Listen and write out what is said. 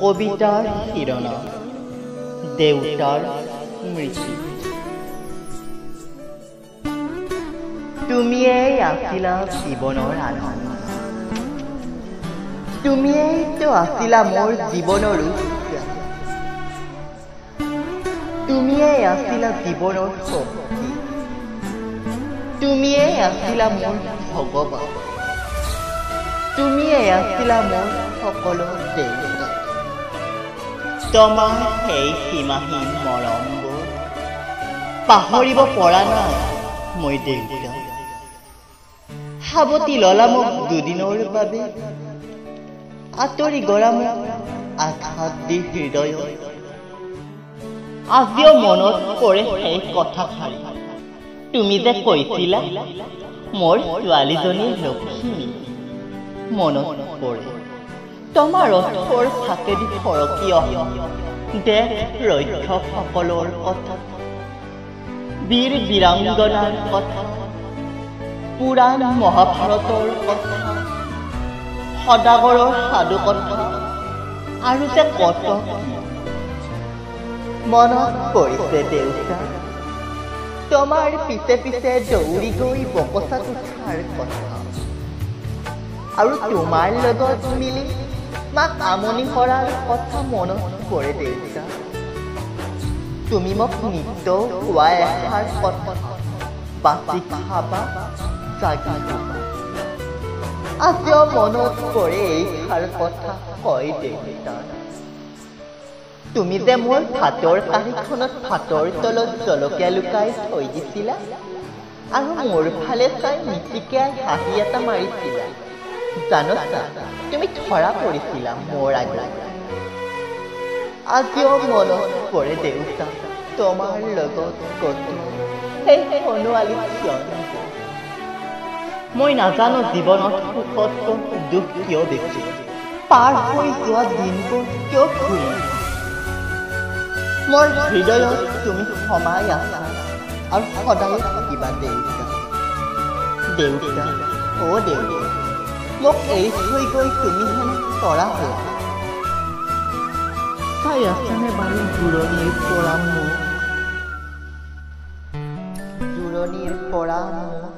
কবিতাৰ শিৰোনাম দেউতাৰ মৃত্যু। তুমিয়েই আছিলা জীৱনৰ আনন্দ, তুমিয়েইতো আছিলা মোৰ জীৱনৰ উৎসাহ, তুমিয়েই আছিলা জীৱনৰ শক্তি, তুমিয়েই আছিলা মোৰ ভগৱান, তুমিয়েই আছিলা মোৰ সকলো দেউতা। তোমাৰ সেই সীমাহীন মৰমবোৰ পাহৰিব পৰা নাই মই দেউতা। সাৱটি ললা মোক দুদিনৰ বাবে, আঁতৰি গলা মোক আঘাত দি হৃদয়ত। আজিও মনত পৰে সেই কথাষাৰি, তুমি যে কৈছিলা মোৰ ছোৱালীজনীৰ লক্ষ্মী। মনত পৰে তোমাৰ ৰথৰ ফাকেদি সৰকি অহা দেশ ৰক্ষকসকলৰ কথা, বীৰ বীৰাংগনাৰ কথা, পুৰাণ মহাভাৰতৰ কথা, সদাগৰৰ সাধু কথা আৰু যে কত মনত পৰিছে দেউতা তোমাৰ পিছে পিছে দৌৰি গৈ বকচাত উঠাৰ কথা, আৰু তোমাৰ লগত মিলি মাক আমনি কৰাৰ কথা মনত পৰে দেউতা। তুমি মোক নিত্য কোৱা এষাৰ কথা, বাচি খাবা জাগি শুবা। আজিও মনত পৰে এইষাৰ কথা কয় দেউতা। তুমি যে মোৰ ভাতৰ কাঁহীখনত ভাতৰ তলত জলকীয়া লুকাই থৈ দিছিলা আৰু মোৰ ফালে চাই মিচিকিয়াই হাঁহি এটা মাৰিছিলা, জানোছা তুমি ধৰা পৰিছিলা মোৰ আগত। আজিও মনত পৰে দেউতা তোমাৰ লগত কটোৱা সেই সোণোৱালী ক্ষণবোৰ। মই নাজানো জীৱনত সুখতকৈ দুখ কিয় বেছি, পাৰ হৈ যোৱা দিনবোৰ কিয় ঘূৰি। মোৰ হৃদয়ত তুমি সমাই আছা আৰু সদায় থাকিবা দেউতা। দেউতা অ দেউতা, মোক এৰি থৈ গৈ তুমি হেন তৰা হৈ চাই আছানে বাৰু দূৰণিৰ পৰা মোক, দূৰণিৰ পৰা মোক